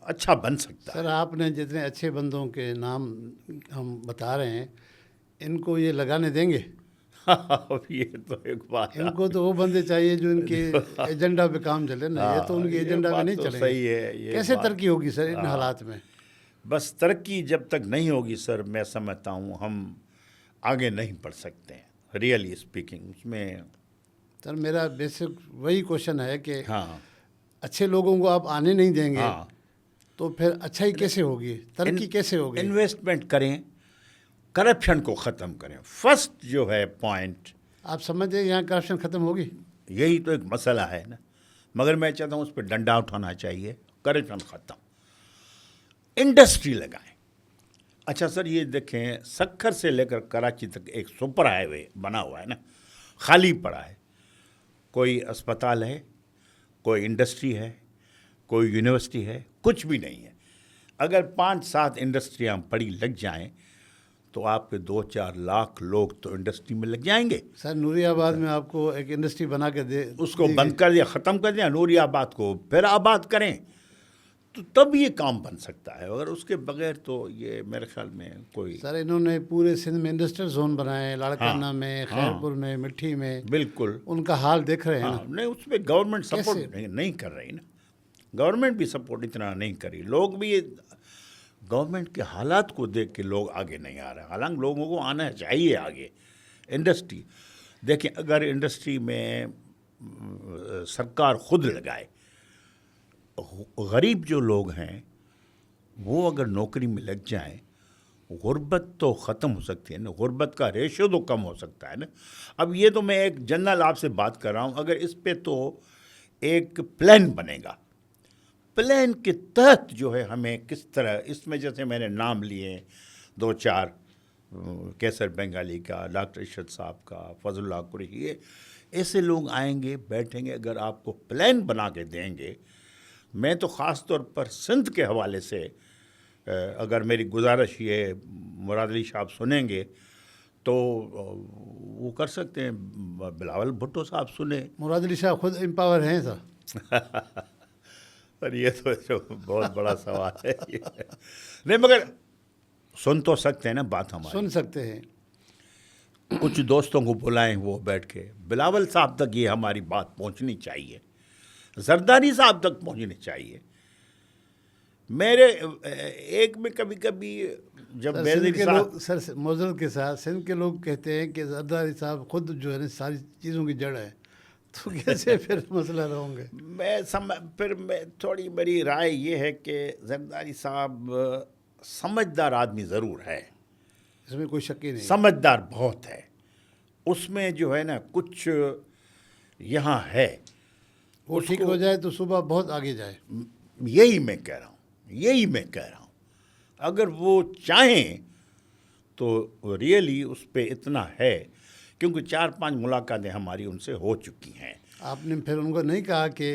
अच्छा बन सकता है। सर आपने जितने अच्छे बंदों के नाम हम बता रहे हैं, इनको ये लगाने देंगे? ये तो एक बात, इनको तो वो बंदे चाहिए जो इनके एजेंडा पे काम चले ना। ये तो उनके एजेंडा पे नहीं तो चलेंगे। सही है। ये कैसे तरक्की होगी सर इन हालात में? बस तरक्की जब तक नहीं होगी सर, मैं समझता हूँ हम आगे नहीं बढ़ सकते हैं, रियली स्पीकिंग। उसमें सर मेरा बेसिक वही क्वेश्चन है कि हाँ, अच्छे लोगों को आप आने नहीं देंगे, हाँ, तो फिर अच्छाई कैसे होगी, तरक्की कैसे होगी? इन्वेस्टमेंट करें, करप्शन को ख़त्म करें। फर्स्ट जो है पॉइंट, आप समझे यहाँ करप्शन ख़त्म होगी? यही तो एक मसला है ना। मगर मैं चाहता हूँ उस पर डंडा उठाना चाहिए, करप्शन ख़त्म। इंडस्ट्री लगाएं, अच्छा सर, ये देखें, सक्खर से लेकर कराची तक एक सुपर हाईवे बना हुआ है ना, खाली पड़ा है। कोई अस्पताल है, कोई इंडस्ट्री है, कोई यूनिवर्सिटी है, कुछ भी नहीं है। अगर 5-7 इंडस्ट्रियाँ पड़ी लग जाएं तो आपके 2-4 लाख लोग तो इंडस्ट्री में लग जाएंगे। सर नूरियाबाद में आपको एक इंडस्ट्री बना के दे, उसको बंद कर दिया, ख़त्म कर दिया, नूरियाबाद को फिर आबाद करें तो तब ये काम बन सकता है। अगर उसके बगैर तो ये मेरे ख्याल में कोई। सर इन्होंने पूरे सिंध में इंडस्ट्रियल जोन बनाए, लाड़काना हाँ, में, हाँ, खैरपुर में, मिट्टी में, बिल्कुल। उनका हाल देख रहे हैं हाँ, ना। नहीं, उसमें गवर्नमेंट सपोर्ट नहीं कर रही ना। गवर्नमेंट भी सपोर्ट इतना नहीं करी, लोग भी गवर्नमेंट के हालात को देख के लोग आगे नहीं आ रहे। हालांकि लोगों को आना चाहिए आगे। इंडस्ट्री देखिए, अगर इंडस्ट्री में सरकार खुद लगाए, गरीब जो लोग हैं वो अगर नौकरी में लग जाएं, गुर्बत तो ख़त्म हो सकती है ना। गुर्बत का रेशियो तो कम हो सकता है ना। अब ये तो मैं एक जनरल आपसे बात कर रहा हूँ। अगर इस पे तो एक प्लान बनेगा, प्लान के तहत जो है हमें किस तरह, इसमें जैसे मैंने नाम लिए 2-4, कैसर बंगाली का, डॉक्टर इरशद साहब का, फजलुल्लाह कुरैशी, ये ऐसे लोग आएंगे, बैठेंगे। अगर आपको प्लान बना के देंगे, मैं तो ख़ास तौर पर सिंध के हवाले से अगर मेरी गुजारिश ये मुराद अली साहब सुनेंगे तो वो कर सकते हैं, बिलावल भुट्टो साहब सुने। मुराद अली साहब खुद एम्पावर हैं सर। पर ये तो बहुत बड़ा सवाल है ये। नहीं, मगर सुन तो सकते हैं ना बात हमारी। सुन सकते हैं। कुछ दोस्तों को बुलाएं, वो बैठ के बिलावल साहब तक ये हमारी बात पहुंचनी चाहिए, जरदारी साहब तक पहुंचनी चाहिए। मेरे एक में कभी कभी जब सर मोजल के साथ सिंध के लोग कहते हैं कि जरदारी साहब खुद जो है ना सारी चीज़ों की जड़ है, तो कैसे फिर मसला रहोगे। फिर मैं थोड़ी मेरी राय ये है कि जरदारी साहब समझदार आदमी ज़रूर है, इसमें कोई शक ही नहीं, समझदार बहुत है। उसमें जो है ना कुछ यहाँ है, वो ठीक हो जाए तो सुबह बहुत आगे जाए। यही मैं कह रहा हूँ, यही मैं कह रहा हूँ। अगर वो चाहें तो रियली उस पर इतना है, क्योंकि 4-5 मुलाकातें हमारी उनसे हो चुकी हैं। आपने फिर उनको नहीं कहा कि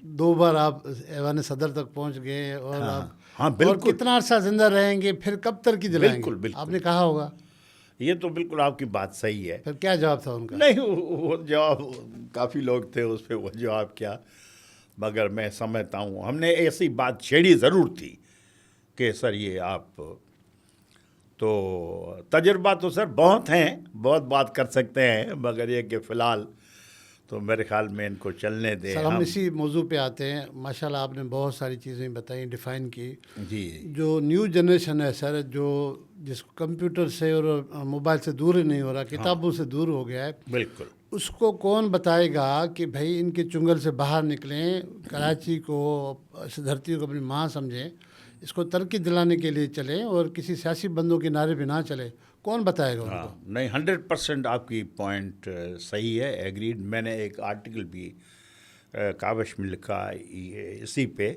2 बार आप ऐवान सदर तक पहुंच गए और हाँ, आप हाँ, बिल्कुल। और कितना अर्सा जिंदा रहेंगे, फिर कब तक की दिलाएंगे। बिल्कुल, बिल्कुल। आपने कहा होगा। ये तो बिल्कुल आपकी बात सही है। फिर क्या जवाब था उनका? नहीं, वो जवाब काफ़ी लोग थे उस पर, वो जवाब क्या, मगर मैं समझता हूँ हमने ऐसी बात छेड़ी ज़रूर थी कि सर ये आप तो तजुर्बा तो सर बहुत हैं, बहुत बात कर सकते हैं, मगर ये कि फ़िलहाल तो मेरे ख्याल में इनको चलने दें। सर हम इसी मौजू पे आते हैं। माशाल्लाह आपने बहुत सारी चीज़ें बताई, डिफ़ाइन की। जी, जो न्यू जनरेशन है सर, जो जिसको कंप्यूटर से और मोबाइल से दूर ही नहीं हो रहा, किताबों से दूर हो गया है, बिल्कुल। उसको कौन बताएगा कि भाई इनके चुंगल से बाहर निकलें, कराची को, इस धरती को अपनी माँ समझें, इसको तरक्की दिलाने के लिए चलें और किसी सियासी बंदों के नारे पे ना चले? कौन बताएगा उनको? हाँ, नहीं, 100% आपकी पॉइंट सही है, एग्रीड। मैंने एक आर्टिकल भी काबश में लिखा इसी पे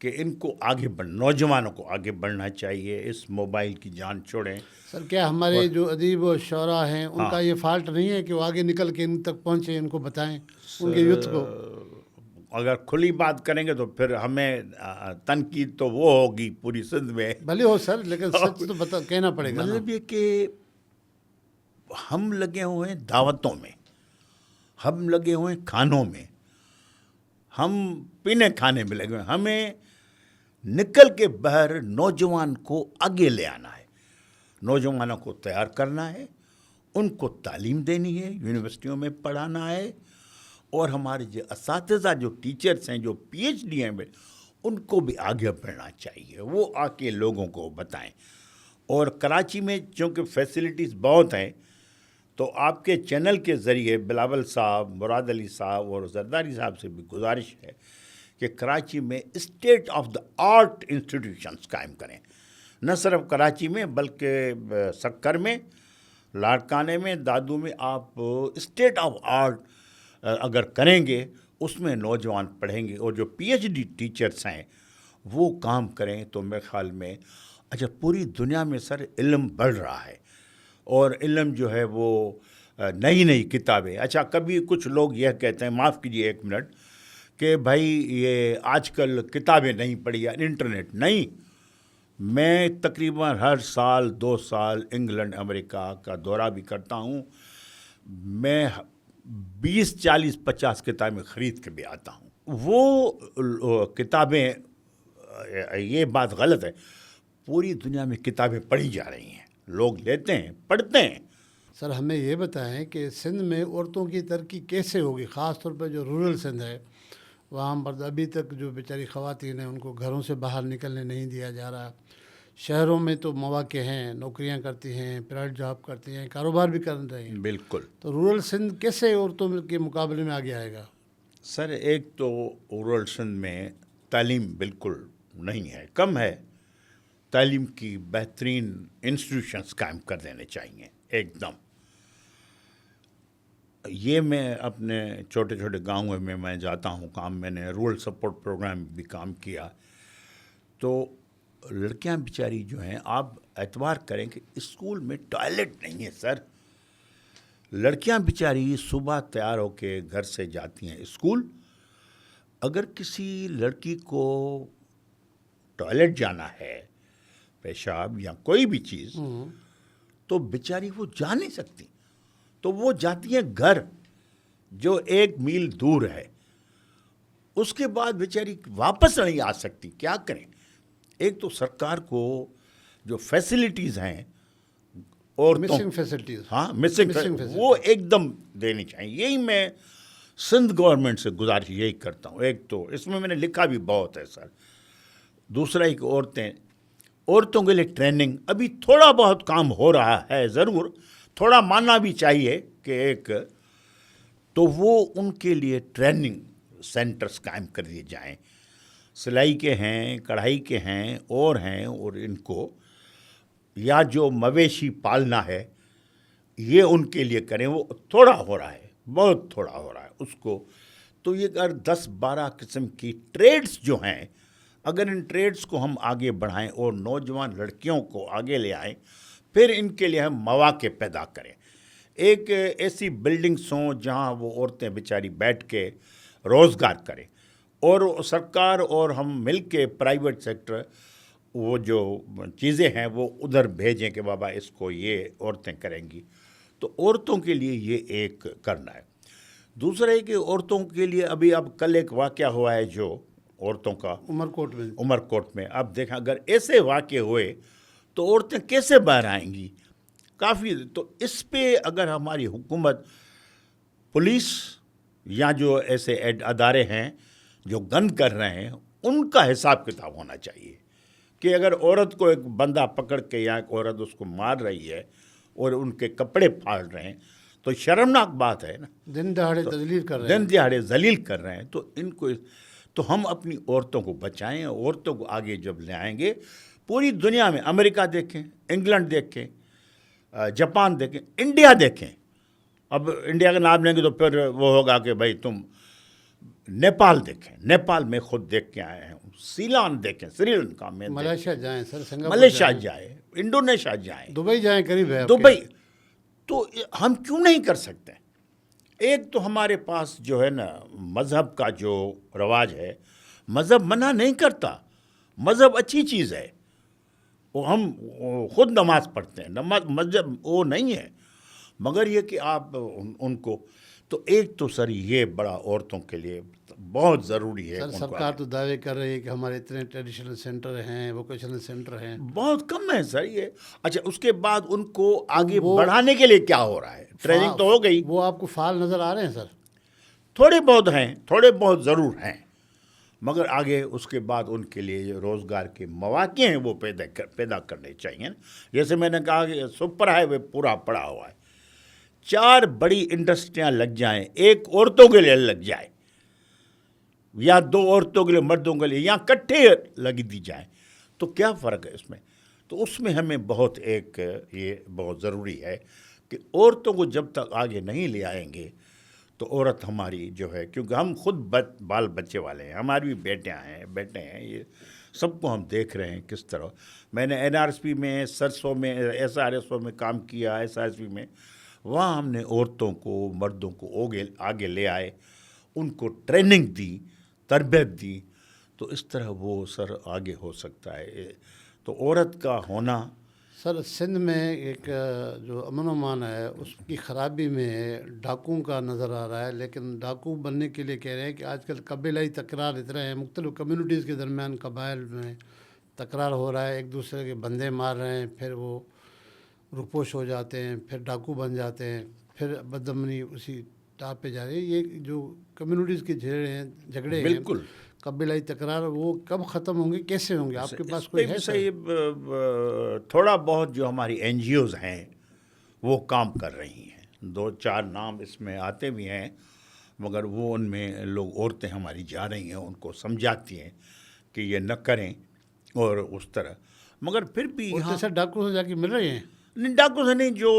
कि इनको आगे नौजवानों को आगे बढ़ना चाहिए, इस मोबाइल की जान छोड़ें। सर क्या हमारे जो अदीब और शौरा हैं उनका ये फॉल्ट नहीं है कि वो आगे निकल के इन तक पहुँचे, इनको बताएं, उनके यूथ को? अगर खुली बात करेंगे तो फिर हमें तनकीद तो वो होगी पूरी सिंध में। भले हो सर, लेकिन सच तो कहना पड़ेगा। मतलब ये कि हम लगे हुए हैं दावतों में, हम लगे हुए हैं खानों में, हम पीने खाने में लगे हुए हैं। हमें निकल के बाहर नौजवान को आगे ले आना है, नौजवानों को तैयार करना है, उनको तालीम देनी है, यूनिवर्सिटियों में पढ़ाना है, और हमारे जो असातिज़ा, जो टीचर्स हैं, जो PhD हैं, उनको भी आगे बढ़ना चाहिए, वो आके लोगों को बताएं। और कराची में चूँकि फैसिलिटीज़ बहुत हैं, तो आपके चैनल के ज़रिए बिलावल साहब, मुराद अली साहब और जरदारी साहब से भी गुजारिश है कि कराची में state of the art institutions कायम करें। न सिर्फ कराची में बल्कि सक्कर में, लाड़काने में, दादू में आप स्टेट ऑफ आर्ट अगर करेंगे, उसमें नौजवान पढ़ेंगे और जो PhD टीचर्स हैं वो काम करें, तो मेरे ख्याल में अच्छा, पूरी दुनिया में सर इल्म बढ़ रहा है, और इल्म जो है वो नई नई किताबें। अच्छा, कभी कुछ लोग यह कहते हैं, माफ़ कीजिए एक मिनट, कि भाई ये आजकल किताबें नहीं पढ़ी या इंटरनेट नहीं। मैं तकरीबन हर साल 2 साल इंग्लैंड अमेरिका का दौरा भी करता हूँ। मैं 20 40 50 किताबें ख़रीद के भी आता हूँ। वो किताबें, ये बात गलत है, पूरी दुनिया में किताबें पढ़ी जा रही हैं, लोग लेते हैं, पढ़ते हैं। सर हमें ये बताएं कि सिंध में औरतों की तरक्की कैसे होगी, ख़ास तौर पर जो रूरल सिंध है वहाँ पर अभी तक जो बेचारी ख़वातीन हैं उनको घरों से बाहर निकलने नहीं दिया जा रहा। शहरों में तो मौक़े हैं, नौकरियाँ करती हैं, प्राइवेट जॉब करती हैं, कारोबार भी कर रही हैं। बिल्कुल। तो रूरल सिंध कैसे औरतों के मुकाबले में आगे आएगा? सर, एक तो रूरल सिंध में तालीम बिल्कुल नहीं है, कम है। तालीम की बेहतरीन इंस्टीट्यूशंस कायम कर देने चाहिए एकदम। ये मैं अपने छोटे छोटे गाँव में मैं जाता हूँ काम, मैंने रूरल सपोर्ट प्रोग्राम भी काम किया। तो लड़कियां बेचारी जो हैं, आप एतबार करें कि स्कूल में टॉयलेट नहीं है सर। लड़कियां बेचारी सुबह तैयार होके घर से जाती हैं स्कूल। अगर किसी लड़की को टॉयलेट जाना है, पेशाब या कोई भी चीज़, तो बेचारी वो जा नहीं सकती, तो वो जाती है घर जो 1 मील दूर है। उसके बाद बेचारी वापस नहीं आ सकती, क्या करें? एक तो सरकार को जो फैसिलिटीज़ हैं और मिसिंग फैसिलिटीज़, हाँ मिसिंग वो एकदम देनी चाहिए। यही मैं सिंध गवर्नमेंट से गुजारिश यही करता हूँ। एक तो इसमें मैंने लिखा भी बहुत है सर। दूसरा, एक औरतों के लिए ट्रेनिंग, अभी थोड़ा बहुत काम हो रहा है, ज़रूर थोड़ा मानना भी चाहिए कि एक तो वो उनके लिए ट्रेनिंग सेंटर्स कायम कर दिए जाएं। सिलाई के हैं, कढ़ाई के हैं, और इनको या जो मवेशी पालना है ये उनके लिए करें। वो थोड़ा हो रहा है, बहुत थोड़ा हो रहा है उसको। तो ये अगर 10-12 किस्म की ट्रेड्स जो हैं, अगर इन ट्रेड्स को हम आगे बढ़ाएं और नौजवान लड़कियों को आगे ले आएं, फिर इनके लिए हम मौके पैदा करें। एक ऐसी बिल्डिंग्स हों जहां वो औरतें बेचारी बैठ के रोज़गार करें, और सरकार और हम मिल के प्राइवेट सेक्टर वो जो चीज़ें हैं वो उधर भेजें कि बाबा इसको ये औरतें करेंगी। तो औरतों के लिए ये एक करना है। दूसरा है कि औरतों के लिए अभी अब कल एक वाक़या हुआ है जो औरतों का उमरकोट में। अब देखा, अगर ऐसे वाक़े हुए तो औरतें कैसे बाहर आएंगी? काफ़ी, तो इस पे अगर हमारी हुकूमत, पुलिस या जो ऐसे अदारे हैं जो गन कर रहे हैं, उनका हिसाब किताब होना चाहिए कि अगर औरत को एक बंदा पकड़ के या एक औरत उसको मार रही है और उनके कपड़े फाड़ रहे हैं, तो शर्मनाक बात है ना। दिन दहाड़े जलील कर रहे हैं, दिन दहाड़े जलील कर रहे हैं। तो इनको, तो हम अपनी औरतों को बचाएं, औरतों को आगे जब ले आएंगे, पूरी दुनिया में अमेरिका देखें, इंग्लैंड देखें, जापान देखें, इंडिया देखें। अब इंडिया का नाम लेंगे तो फिर वो होगा कि भाई तुम नेपाल देखें, नेपाल में खुद देख के आए हैं। सीलान देखें, श्रीलंका में, मलेशिया जाएं सर, सिंगापुर मलेशिया जाए, इंडोनेशिया जाए, दुबई जाएं, करीब है दुबई। तो हम क्यों नहीं कर सकते? एक तो हमारे पास जो है ना मज़हब का जो रवाज है, मज़हब मना नहीं करता, मज़हब अच्छी चीज़ है। वो हम खुद नमाज पढ़ते हैं, नमाज मज़हब वो नहीं है, मगर ये कि आप उनको, तो एक तो सर ये बड़ा औरतों के लिए बहुत ज़रूरी है। सर सरकार तो दावे कर रही है कि हमारे इतने ट्रेडिशनल सेंटर हैं, वोकेशनल सेंटर हैं, बहुत कम है सर ये। अच्छा, उसके बाद उनको आगे बढ़ाने के लिए क्या हो रहा है? ट्रेनिंग तो हो गई, वो आपको फाल नज़र आ रहे हैं सर? थोड़े बहुत हैं, थोड़े बहुत ज़रूर हैं, मगर आगे उसके बाद उनके लिए जो रोज़गार के मौके हैं वो पैदा करने चाहिए। जैसे मैंने कहा कि सुपर हाईवे पूरा पड़ा हुआ है, 4 बड़ी इंडस्ट्रियां लग जाएं, एक औरतों के लिए लग जाए या 2 औरतों के लिए, मर्दों के लिए, या इकट्ठे लगी दी जाए, तो क्या फ़र्क है इसमें? तो उसमें हमें बहुत एक ये बहुत ज़रूरी है कि औरतों को जब तक आगे नहीं ले आएंगे तो औरत हमारी जो है, क्योंकि हम खुद बाल बच्चे वाले हैं, हमारी भी बेटे हैं, ये सबको हम देख रहे हैं किस तरह। मैंने एनआरएसपी में, सरसों में, एसआरएसओ में काम किया, एसआरएसपी में। वहाँ हमने औरतों को, मर्दों को आगे ले आए, उनको ट्रेनिंग दी, तरबियत दी, तो इस तरह वो सर आगे हो सकता है। तो औरत का होना सर, सिंध में एक जो अमन अमान है उसकी ख़राबी में डाकुओं का नज़र आ रहा है, लेकिन डाकू बनने के लिए कह रहे हैं कि आजकल कबीलाई तकरार इतने हैं, मुख्तलिफ़ कम्युनिटीज़ के दरमियान कबाइल में तकरार हो रहा है, एक दूसरे के बंदे मार रहे हैं, फिर वो रुपोश हो जाते हैं, फिर डाकू बन जाते हैं, फिर बदअमनी उसी टाप पे जा रही है। ये जो कम्युनिटीज़ के झगड़े हैं, बिल्कुल कबीलाई तकरार, वो कब ख़त्म होंगे, कैसे होंगे? आपके पास कोई है? सही थोड़ा बहुत जो हमारी एनजीओज़ हैं वो काम कर रही हैं, 2-4 नाम इसमें आते भी हैं, मगर वो उनमें लोग, औरतें हमारी जा रही हैं, उनको समझाती हैं कि ये न करें और उस तरह। मगर फिर भी यहाँ सर डाकू से जाके मिल रहे हैं? नहीं, डाकू से नहीं, जो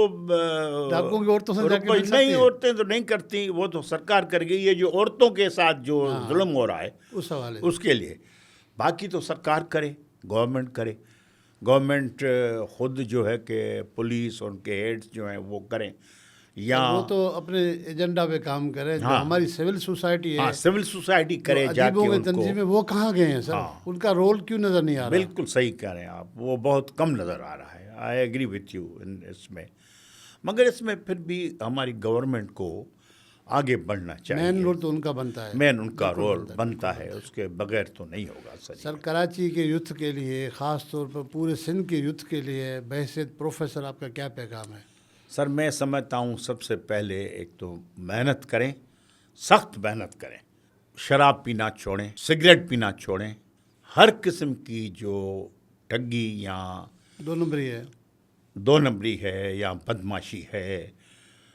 डाकुओं की औरतों से जाके मिल सकती नहीं, हैं? औरतें तो नहीं करती, वो तो सरकार करेगी। ये जो औरतों के साथ जो जुल्म हो रहा है उस हवाले से। उसके लिए, बाकी तो सरकार करे, गवर्नमेंट करे। गवर्नमेंट खुद जो है कि पुलिस और उनके हेड्स जो हैं वो करें, या वो तो अपने एजेंडा पे काम करें। जो हाँ। हमारी सिविल सोसाइटी है, हाँ, सिविल सोसाइटी करे, जो जाके अदीबों के उनको। तंजीमें, वो कहाँ गए हैं सर? हाँ। उनका रोल क्यों नज़र नहीं आ रहा? बिल्कुल सही कह रहे हैं आप, वो बहुत कम नज़र आ रहा है। आई एग्री विथ यू इसमें, मगर इसमें फिर भी हमारी गवर्नमेंट को आगे बढ़ना चाहिए। मेन रोल तो उनका बनता है। मेन उनका रोल बनता है, उसके बगैर तो नहीं होगा सर। सर, कराची के यूथ के लिए, ख़ास तौर पर पूरे सिंध के यूथ के लिए बहैसियत प्रोफेसर आपका क्या पैगाम है? सर, मैं समझता हूँ सबसे पहले एक तो मेहनत करें, सख्त मेहनत करें, शराब पीना छोड़ें, सिगरेट पीना छोड़ें, हर किस्म की जो ठगी या 2 नंबरी है, 2 नंबरी है या बदमाशी है,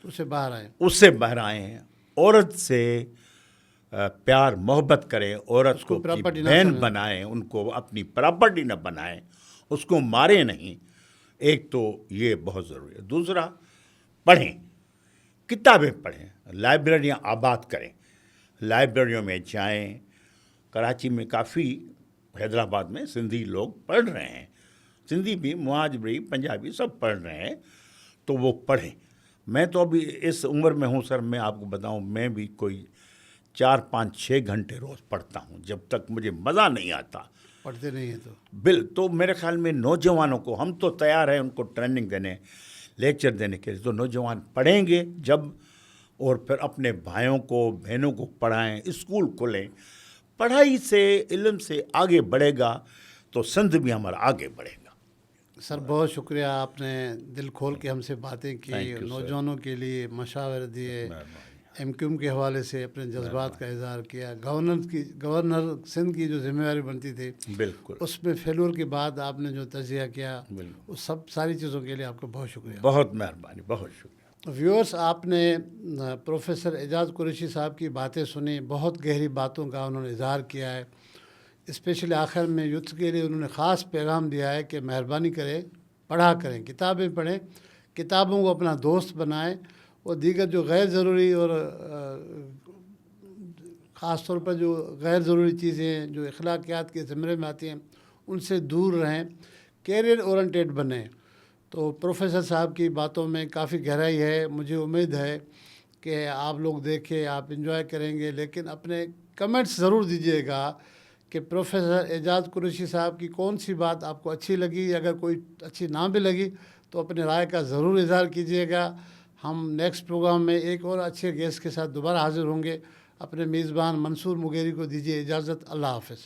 उससे बाहर आए, उससे बाहर आएँ। औरत से प्यार मोहब्बत करें, औरत को अपनी बहन बनाएं, उनको अपनी प्रॉपर्टी न बनाएं, उसको मारें नहीं। एक तो ये बहुत ज़रूरी है। दूसरा, पढ़ें, किताबें पढ़ें, लाइब्रेरियाँ आबाद करें, लाइब्रेरियों में जाएं। कराची में काफ़ी, हैदराबाद में सिंधी लोग पढ़ रहे हैं, सिंधी भी, मुहाजरी, पंजाबी सब पढ़ रहे हैं, तो वो पढ़ें। मैं तो अभी इस उम्र में हूँ सर, मैं आपको बताऊँ, मैं भी कोई 4-5-6 घंटे रोज़ पढ़ता हूँ, जब तक मुझे मज़ा नहीं आता। पढ़ते नहीं हैं तो मेरे ख्याल में नौजवानों को, हम तो तैयार हैं उनको ट्रेनिंग देने, लेक्चर देने के लिए, तो नौजवान पढ़ेंगे जब, और फिर अपने भाइयों को, बहनों को पढ़ाएं, स्कूल खोलें। पढ़ाई से, इल्म से आगे बढ़ेगा तो सिंध भी हमारा आगे बढ़ेगा। सर, बहुत शुक्रिया, आपने दिल खोल के हमसे बातें की, नौजवानों के लिए मशावरे दिए, एमक्यूएम के हवाले से अपने जज्बात का इजहार किया, गवर्नर सिंध की जो जिम्मेवारी बनती थी बिल्कुल, उसमें फेलूर के बाद आपने जो तजिया किया, उस सब सारी चीज़ों के लिए आपका बहुत शुक्रिया। बहुत मेहरबानी, बहुत शुक्रिया। व्यूअर्स, आपने प्रोफेसर एजाज कुरैशी साहब की बातें सुनी, बहुत गहरी बातों का उन्होंने इजहार किया है। स्पेशली आखिर में यूथ के लिए उन्होंने ख़ास पैगाम दिया है कि मेहरबानी करें, पढ़ा करें, किताबें पढ़ें, किताबों को अपना दोस्त बनाएं, और दीगर जो गैर ज़रूरी और ख़ास तौर पर जो गैर ज़रूरी चीज़ें जो अखलाकियात के ज़िम्मे में आती हैं उनसे दूर रहें, कैरियर ओरिएंटेड बनें। तो प्रोफेसर साहब की बातों में काफ़ी गहराई है। मुझे उम्मीद है कि आप लोग देखें, आप इंजॉय करेंगे, लेकिन अपने कमेंट्स ज़रूर दीजिएगा कि प्रोफेसर एजाज कुरैशी साहब की कौन सी बात आपको अच्छी लगी। अगर कोई अच्छी ना भी लगी तो अपने राय का ज़रूर इज़हार कीजिएगा। हम नेक्स्ट प्रोग्राम में एक और अच्छे गेस्ट के साथ दोबारा हाज़िर होंगे। अपने मेज़बान मंसूर मुगेरी को दीजिए इजाज़त। अल्लाह हाफ़िज़।